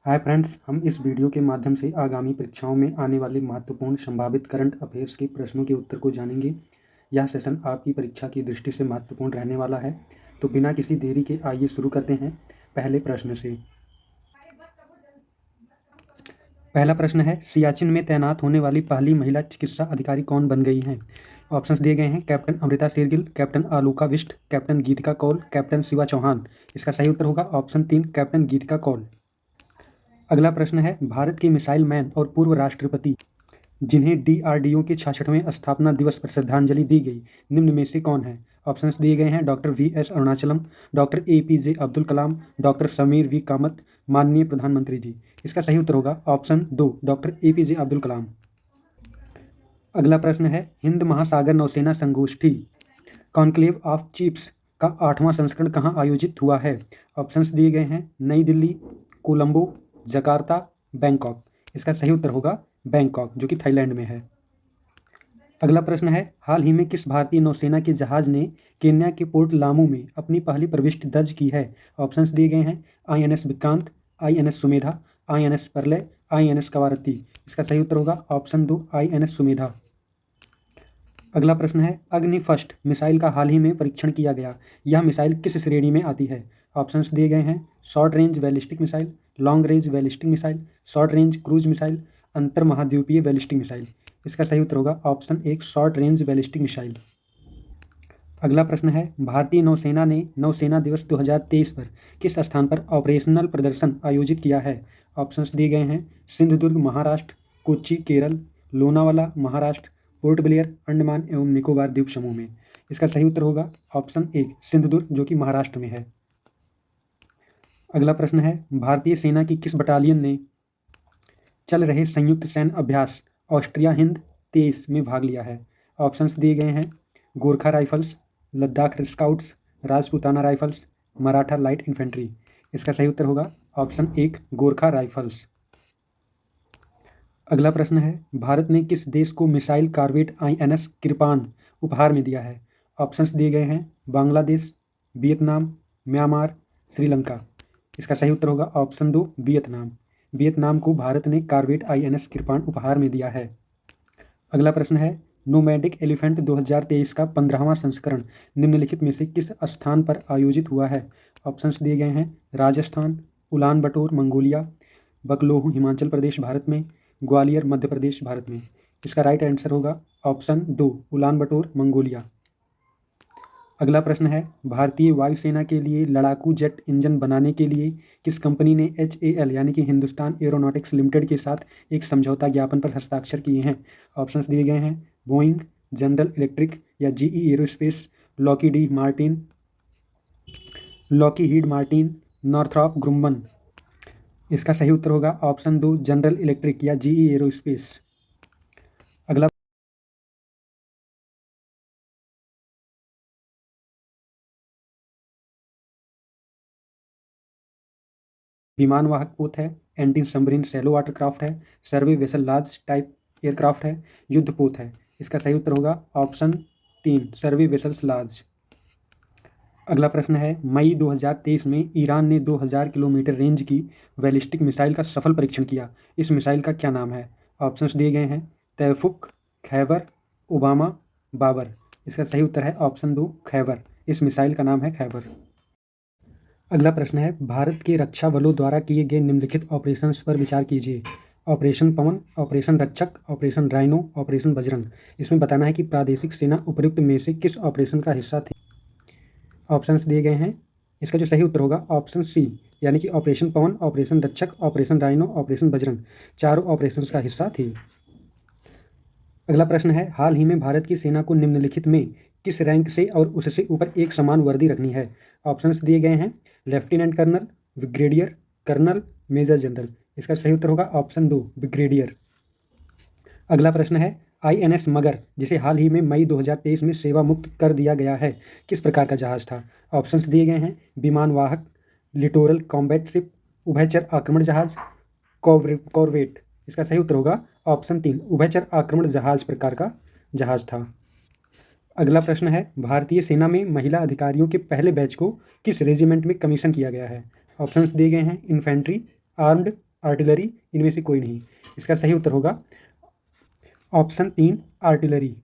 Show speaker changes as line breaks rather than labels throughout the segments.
Hi friends, हम इस video के माध्यम से आगामी परीक्षाओं में आने वाले महत्वपूर्ण संभावित करंट अफेयर्स के प्रश्नों के उत्तर को जानेंगे। यह सेशन आपकी परीक्षा की दृष्टि से महत्वपूर्ण रहने वाला है। तो बिना किसी देरी के आइए शुरू करते हैं पहले प्रश्न से। पहला प्रश्न है, सियाचिन में तैनात होने वाली पहली महिला चिकित्सा अधिकारी कौन बन गई हैं? ऑप्शंस दिए गए हैं। Captain Amrita Shergill, captain Aluka Visht, captain Geetika Kaul, captain Shiva Chauhan. इसका सही उत्तर होगा ऑप्शन 3, कैप्टन गीतिका कौल। अगला प्रश्न है, भारत के मिसाइल मैन और पूर्व राष्ट्रपति जिन्हें डीआरडीओ के 66वें स्थापना दिवस पर श्रद्धांजलि दी गई, निम्न में से कौन है? ऑप्शंस दिए गए हैं। Doctor V S. Arunachalam, doctor A P J. Abdul Kalam, doctor Sameer V Kamat, माननीय प्रधानमंत्री जी। इसका सही उत्तर होगा option 2, doctor A P J. Abdul Kalam. अगला प्रश्न है, हिंद महासागर नौसेना संगोष्ठी कॉन्क्लेव ऑफ चीफ्स का 8वां संस्करण कहाँ आयोजित हुआ है? ऑप्शंस दिए गए हैं। नई दिल्ली, कोलंबो, जकार्ता, बैंकॉक। इसका सही उत्तर होगा बैंकॉक, जो कि थाईलैंड में है। अगला प्रश्न है, हाल ही में किस भारतीय नौसेना के जहाज ने केन्या के पोर्ट लामू में अपनी पहली प्रविष्टि दर्ज की है? ऑप्शंस दिए गए हैं। INS Vikrant, INS Sumedha, INS Pralay, INS Kavaratti. इसका सही उत्तर होगा ऑप्शन 2, आईएनएस सुमेधा। अगला प्रश्न है, अग्नि फर्स्ट मिसाइल का हाल ही में परीक्षण किया गया, यह मिसाइल किस श्रेणी में आती है? ऑप्शंस दिए गए हैं। Short range ballistic missile, long range ballistic missile, short range cruise missile, अंतर महाद्वीपीय बैलिस्टिक मिसाइल। इसका सही उत्तर होगा option 1, short range ballistic missile. अगला प्रश्न है, भारतीय नौसेना ने नौसेना दिवस 2023 पर किस स्थान पर ऑपरेशनल प्रदर्शन आयोजित किया है? ऑप्शंस दिए गए हैं। सिंधुदुर्ग महाराष्ट्र, कोच्चि केरल, लोनावाला महाराष्ट्र, पोर्ट ब्लेयर अंडमान एवं निकोबार द्वीप समूह में। इसका सही उत्तर होगा ऑप्शन 1, सिंधुदुर्ग, जो कि महाराष्ट्र में है। अगला प्रश्न है, भारतीय सेना की किस बटालियन ने चल रहे संयुक्त सैन्य अभ्यास ऑस्ट्रिया हिंद 23 में भाग लिया है? ऑप्शंस दिए गए हैं। Gorkha rifles, Ladakh scouts, Rajputana rifles, Maratha light infantry. इसका सही उत्तर होगा ऑप्शन 1, गोरखा राइफल्स। अगला प्रश्न है, भारत ने किस देश को मिसाइल कार्वेट आईएनएस कृपाण उपहार में दिया है? ऑप्शंस दिए गए हैं। Bangladesh, Vietnam, Myanmar, Sri Lanka. इसका सही उत्तर होगा ऑप्शन 2, वियतनाम। वियतनाम को भारत ने कार्वेट आईएनएस कृपाण उपहार में दिया है। अगला प्रश्न है, नोमैडिक एलिफेंट 2023 का 15वां संस्करण निम्नलिखित में से किस स्थान पर आयोजित हुआ है? ऑप्शंस दिए गए हैं। Rajasthan, Ulaanbaatar Mongolia, Bakloh Himachal Pradesh Bharat में, ग्वालियर मध्य प्रदेश भारत में। इसका राइट आंसर होगा ऑप्शन 2, उलान बटोर मंगोलिया। अगला प्रश्न है, भारतीय वायुसेना के लिए लड़ाकू जेट इंजन बनाने के लिए किस कंपनी ने HAL यानी कि हिंदुस्तान एरोनॉटिक्स लिमिटेड के साथ एक समझौता ज्ञापन पर हस्ताक्षर किए हैं? ऑप्शंस दिए गए हैं। बोइंग, जनरल इलेक्ट्रिक या GE aerospace, Lockheed Martin, Northrop ग्रुम्बन। इसका सही उत्तर होगा ऑप्शन 2, जनरल इलेक्ट्रिक या GE एरोस्पेस। अगला विमानवाहक पोत है, एंटी सबमरीन शैलो वाटरक्राफ्ट है, सर्वे वेसल लार्ज टाइप एयरक्राफ्ट है, युद्ध पोत है। इसका सही उत्तर होगा ऑप्शन 3, सर्वे वेसल्स लार्ज। अगला प्रश्न है, मई 2023 में ईरान ने 2000 किलोमीटर रेंज की बैलिस्टिक मिसाइल का सफल परीक्षण किया। इस मिसाइल का क्या नाम है? ऑप्शंस दिए गए हैं। तैफुक, खैबर, ओबामा, बाबर। इसका सही उत्तर है ऑप्शन 2, खैबर। इस मिसाइल का नाम है खैबर। अगला प्रश्न है, भारत के रक्षा बलों द्वारा किए गए निम्नलिखित ऑपरेशंस पर विचार कीजिए। ऑपरेशन पवन, ऑपरेशन रक्षक, ऑपरेशन राइनो, ऑपरेशन बजरंग। इसमें बताना है कि प्रादेशिक सेना उपयुक्त में से किस ऑपरेशन का हिस्सा थी। ऑप्शंस दिए गए हैं। इसका जो सही उत्तर होगा ऑप्शन सी, यानी कि ऑपरेशन पवन, ऑपरेशन रक्षक, ऑपरेशन राइनो, ऑपरेशन बजरंग चारों ऑपरेशंस का हिस्सा थी। अगला प्रश्न है, हाल ही में भारत की सेना को निम्नलिखित में किस रैंक से और उससे ऊपर एक समान वर्दी रखनी है? ऑप्शंस दिए गए हैं। Lieutenant colonel, brigadier, colonel, major general. इसका सही उत्तर होगा ऑप्शन 2, ब्रिगेडियर। अगला प्रश्न है, INS मगर जिसे हाल ही में मई 2023 में सेवा मुक्त कर दिया गया है, किस प्रकार का जहाज था? ऑप्शंस दिए गए हैं। विमानवाहक, लिटोरल कॉम्बैट शिप, उभयचर आक्रमण जहाज, कॉर्वेट। इसका सही उत्तर होगा ऑप्शन 3, उभयचर आक्रमण जहाज प्रकार का जहाज था। अगला प्रश्न है, भारतीय सेना में महिला अधिकारियों के पहले बैच को किस रेजिमेंट में कमीशन किया गया है? ऑप्शंस दिए गए हैं। इन्फेंट्री, आर्म्ड, आर्टिलरी, इनमें से कोई नहीं। इसका सही उत्तर होगा ऑप्शन 3 आर्टिलरी।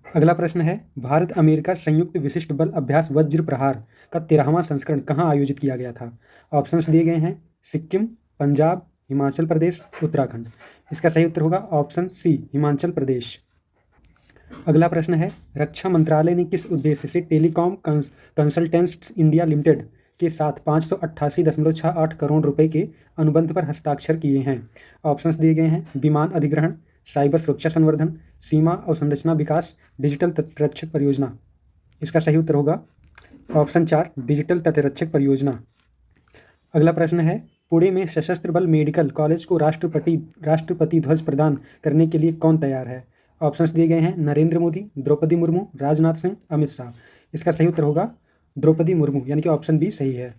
अगला प्रश्न है, भारत अमेरिका संयुक्त विशिष्ट बल अभ्यास वज्र प्रहार का 13वां संस्करण कहाँ आयोजित किया गया था? ऑप्शंस दिए गए हैं, सिक्किम, पंजाब, हिमाचल प्रदेश, उत्तराखंड। इसका सही उत्तर होगा ऑप्शन सी हिमाचल प्रदेश। अगला प्रश्न है, रक्षा मंत्रालय ने किस उद्देश्य से टेलीकॉम कंसल्टेंट्स इंडिया लिमिटेड के साथ 588.68 करोड़ रुपए के अनुबंध पर हस्ताक्षर किए हैं? ऑप्शंस दिए गए हैं, विमान अधिग्रहण, साइबर सुरक्षा संवर्धन, सीमा अवसंरचना विकास, डिजिटल तटरक्षक परियोजना। इसका सही उत्तर होगा ऑप्शन 4 डिजिटल तटरक्षक परियोजना। अगला प्रश्न है, पुणे में सशस्त्र बल मेडिकल कॉलेज को राष्ट्रपति ध्वज प्रदान करने के लिए कौन तैयार है? ऑप्शंस दिए गए हैं, नरेंद्र मोदी, द्रौपदी मुर्मू, राजनाथ सिंह, अमित शाह। इसका सही उत्तर होगा द्रौपदी मुर्मू, यानी कि ऑप्शन बी सही है।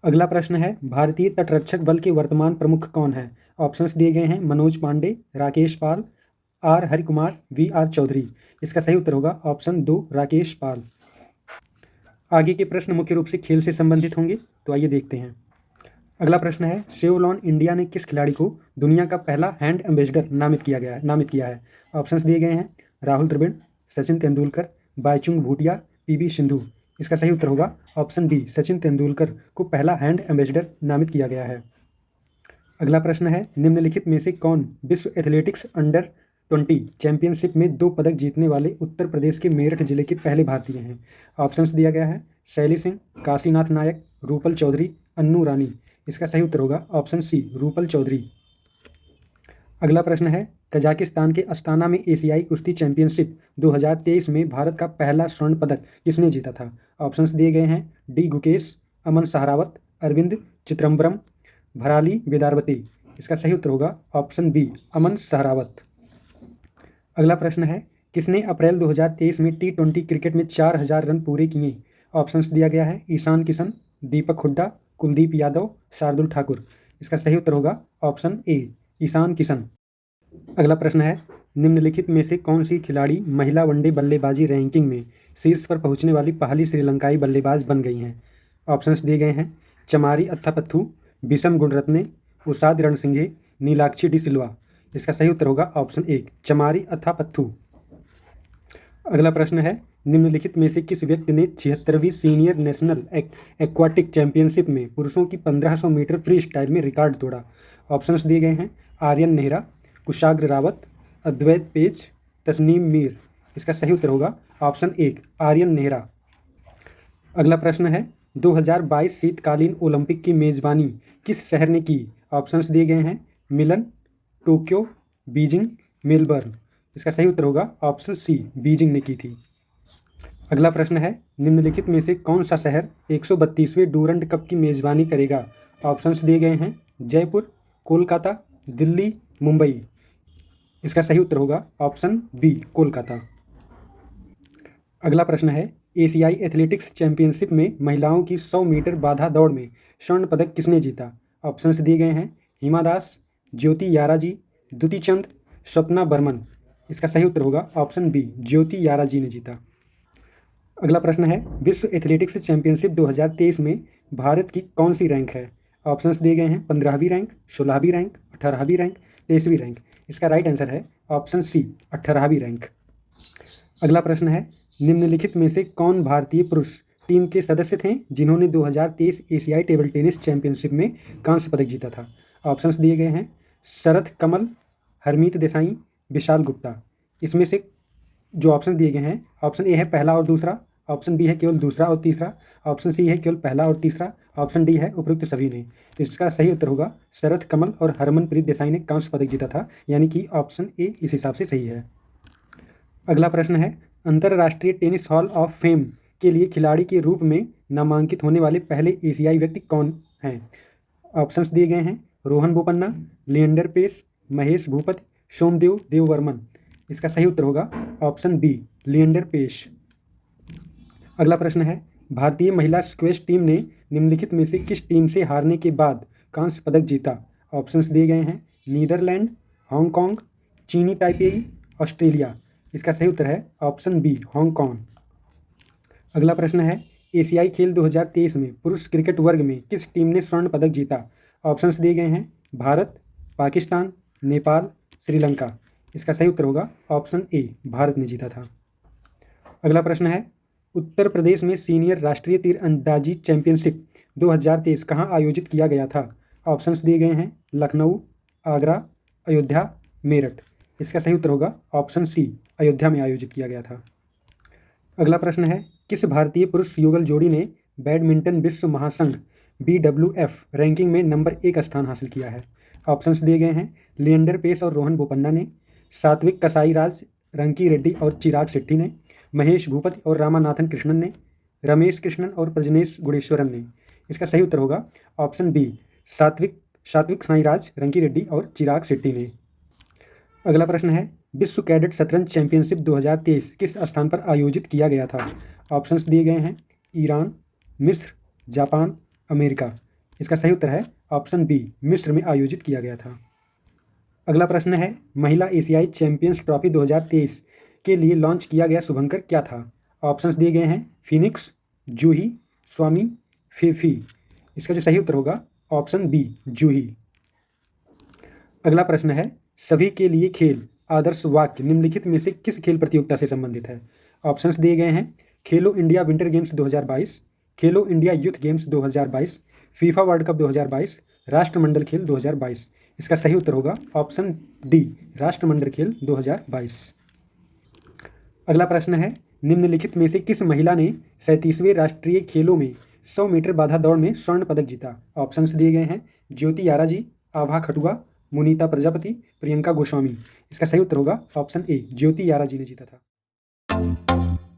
अगला प्रश्न है, भारतीय तटरक्षक बल के वर्तमान प्रमुख कौन है? ऑप्शंस दिए गए हैं, Manoj Pande, Rakesh Pal, R Harikumar, V R Chaudhari. इसका सही उत्तर होगा ऑप्शन 2 राकेश पाल। आगे के प्रश्न मुख्य रूप से खेल से संबंधित होंगे, तो आइए देखते हैं। अगला प्रश्न है, सेवलॉन इंडिया ने किस खिलाड़ी को दुनिया का पहला हैंड एम्बेसडर नामित किया है? ऑप्शंस दिए गए हैं, राहुल द्रविड़, सचिन तेंदुलकर, बाईचुंग भूटिया, पीवी सिंधु। इसका सही उत्तर होगा ऑप्शन बी सचिन तेंदुलकर को पहला हैंड एम्बेसडर नामित किया गया है। अगला प्रश्न है, निम्नलिखित में से कौन विश्व एथलेटिक्स अंडर 20 चैंपियनशिप में 2 पदक जीतने वाले उत्तर प्रदेश के मेरठ जिले के पहले भारतीय हैं? ऑप्शंस दिया गया है, शैली सिंह, काशीनाथ नायक, रूपल चौधरी, अन्नू रानी। इसका सही उत्तर होगा ऑप्शन सी रूपल चौधरी। अगला प्रश्न है, कजाकिस्तान के अस्ताना में एशियाई कुश्ती चैंपियनशिप 2023 में भारत का पहला स्वर्ण पदक किसने जीता था? ऑप्शंस दिए गए हैं, डी गुकेश, अमन सहरावत, अरविंद चित्रम्बरम, भराली वेदारवती। इसका सही उत्तर होगा ऑप्शन बी अमन सहरावत। अगला प्रश्न है, किसने अप्रैल 2023 में T20 क्रिकेट में 4000 रन पूरे किए? ऑप्शंस दिया गया है, ईशान किशन, दीपक हुड्डा, कुलदीप यादव, शार्दुल ठाकुर। इसका सही उत्तर होगा ऑप्शन ए ईशान किशन। अगला प्रश्न है, निम्नलिखित में से कौन सी खिलाड़ी महिला वनडे बल्लेबाजी रैंकिंग में शीर्ष पर पहुंचने वाली पहली श्रीलंकाई बल्लेबाज बन गई हैं? ऑप्शंस दिए गए हैं, चमारी अथापत्थु, विषम गुणरत्ने, उषाद रणसिंघे, नीलाक्षी डी सिल्वा। इसका सही उत्तर होगा ऑप्शन 1 चमारी अथापत्थु। अगला प्रश्न है, निम्नलिखित में से किस व्यक्ति ने 76वीं सीनियर नेशनल एक्वाटिक चैंपियनशिप में पुरुषों की 1500 मीटर फ्री स्टाइल में रिकॉर्ड तोड़ा? ऑप्शंस दिए गए हैं, आर्यन नेहरा, कुशाग्र रावत, अद्वैत पेज, तस्नीम मीर। इसका सही उत्तर होगा ऑप्शन 1 आर्यन नेहरा। अगला प्रश्न है, 2022 शीतकालीन ओलंपिक की मेजबानी किस शहर ने की? ऑप्शंस दिए गए हैं, मिलन, टोक्यो, बीजिंग, मेलबर्न। इसका सही उत्तर होगा ऑप्शन सी बीजिंग ने की थी। अगला प्रश्न है, निम्नलिखित में से कौन सा शहर 132वें डूरंड कप की मेजबानी करेगा? ऑप्शंस दिए गए हैं, जयपुर, कोलकाता, दिल्ली, मुंबई। इसका सही उत्तर होगा ऑप्शन बी कोलकाता। अगला प्रश्न है, एशियाई एथलेटिक्स चैंपियनशिप में महिलाओं की 100 मीटर बाधा दौड़ में स्वर्ण पदक किसने जीता? ऑप्शंस दिए गए हैं, हिमा दास, ज्योति याराजी, दुती चंद, स्वप्ना बर्मन। इसका सही उत्तर होगा ऑप्शन बी ज्योति याराजी ने जीता। अगला प्रश्न है, विश्व एथलेटिक्स चैंपियनशिप 2023 में भारत की कौन सी रैंक है? ऑप्शंस दिए गए हैं, 15वीं रैंक, 16वीं रैंक, 18वीं रैंक, 23वीं रैंक। इसका राइट आंसर है ऑप्शन सी 18वीं रैंक। अगला प्रश्न है, निम्नलिखित में से कौन भारतीय पुरुष टीम के सदस्य थे जिन्होंने 2023 एशियाई टेबल टेनिस चैंपियनशिप में कांस्य पदक जीता था? ऑप्शंस दिए गए हैं, शरथ कमल, हरमीत देसाई, विशाल गुप्ता। इसमें से जो ऑप्शन दिए गए हैं, ऑप्शन ए है पहला और दूसरा, ऑप्शन बी है केवल दूसरा और तीसरा, ऑप्शन सी है केवल पहला और तीसरा, ऑप्शन डी है उपयुक्त सभी ने। तो इसका सही उत्तर होगा शरथ कमल और हरमनप्रीत देसाई ने कांस्य पदक जीता था, यानी कि ऑप्शन ए इस हिसाब से सही है। अगला प्रश्न है, अंतर्राष्ट्रीय टेनिस हॉल ऑफ फेम के लिए खिलाड़ी के रूप में नामांकित होने वाले पहले एशियाई व्यक्ति कौन हैं? ऑप्शंस दिए गए हैं, रोहन बोपन्ना, लिएंडर पेस, महेश भूपति, सोमदेव देववर्मन। इसका सही उत्तर होगा ऑप्शन बी लिएंडर पेस। अगला प्रश्न है, भारतीय महिला स्क्वैश टीम ने निम्नलिखित में से किस टीम से हारने के बाद कांस्य पदक जीता? ऑप्शंस दिए गए हैं, नीदरलैंड, हांगकांग, चीनी ताइपेई, ऑस्ट्रेलिया। इसका सही उत्तर है ऑप्शन बी हांगकांग। अगला प्रश्न है, एशियाई खेल 2023 में पुरुष क्रिकेट वर्ग में किस टीम ने स्वर्ण पदक जीता? ऑप्शंस दिए गए हैं भारत, पाकिस्तान, नेपाल, श्रीलंका। इसका सही उत्तर होगा ऑप्शन ए, भारत ने जीता था। अगला प्रश्न है, उत्तर प्रदेश में सीनियर राष्ट्रीय तीरंदाजी चैंपियनशिप 2023 कहाँ आयोजित किया गया था? ऑप्शंस दिए गए हैं लखनऊ, आगरा, अयोध्या, मेरठ। इसका सही उत्तर होगा ऑप्शन सी, अयोध्या में आयोजित किया गया था। अगला प्रश्न है, किस भारतीय पुरुष युगल जोड़ी ने बैडमिंटन विश्व महासंघ BWF रैंकिंग में नंबर 1 स्थान हासिल किया है? ऑप्शंस दिए गए हैं लिएंडर पेस और रोहन बोपन्ना ने, सात्विक कसाईराज रंकी रेड्डी और चिराग शेट्टी ने, महेश भूपति और रामानाथन कृष्णन ने, रमेश कृष्णन और प्रजनेश गुणेश्वरन ने। इसका सही उत्तर होगा ऑप्शन बी, सात्विक साईराज रंकी रेड्डी और चिराग शेट्टी ने। अगला प्रश्न है, विश्व कैडेट शतरंज चैंपियनशिप 2023 किस स्थान पर आयोजित किया गया था? ऑप्शंस दिए गए हैं ईरान, मिस्र, जापान, अमेरिका। इसका सही उत्तर है ऑप्शन बी, मिस्र में आयोजित किया गया था। अगला प्रश्न है, महिला एशियाई चैंपियंस ट्रॉफी 2023 के लिए लॉन्च किया गया शुभंकर क्या था? ऑप्शंस दिए गए हैं फिनिक्स, जूही, स्वामी, फीफी। इसका जो सही उत्तर होगा ऑप्शन बी, जूही। अगला प्रश्न है, सभी के लिए खेल आदर्श वाक्य निम्नलिखित में से किस खेल प्रतियोगिता से संबंधित है? ऑप्शंस दिए गए हैं खेलो इंडिया विंटर गेम्स 2022, खेलो India youth games 2022, FIFA world cup 2022, राष्ट्रमंडल खेल 2022। इसका सही उत्तर होगा ऑप्शन डी, राष्ट्रमंडल खेल 2022। अगला प्रश्न है, निम्नलिखित में से किस महिला ने 37वें राष्ट्रीय खेलों में 100 मीटर बाधा दौड़ में स्वर्ण पदक जीता? ऑप्शंस दिए गए हैं ज्योति यारा जी, आभा खटुआ, मुनीता प्रजापति, प्रियंका गोस्वामी। इसका सही उत्तर होगा ऑप्शन ए, ज्योति यारा जी ने जीता था।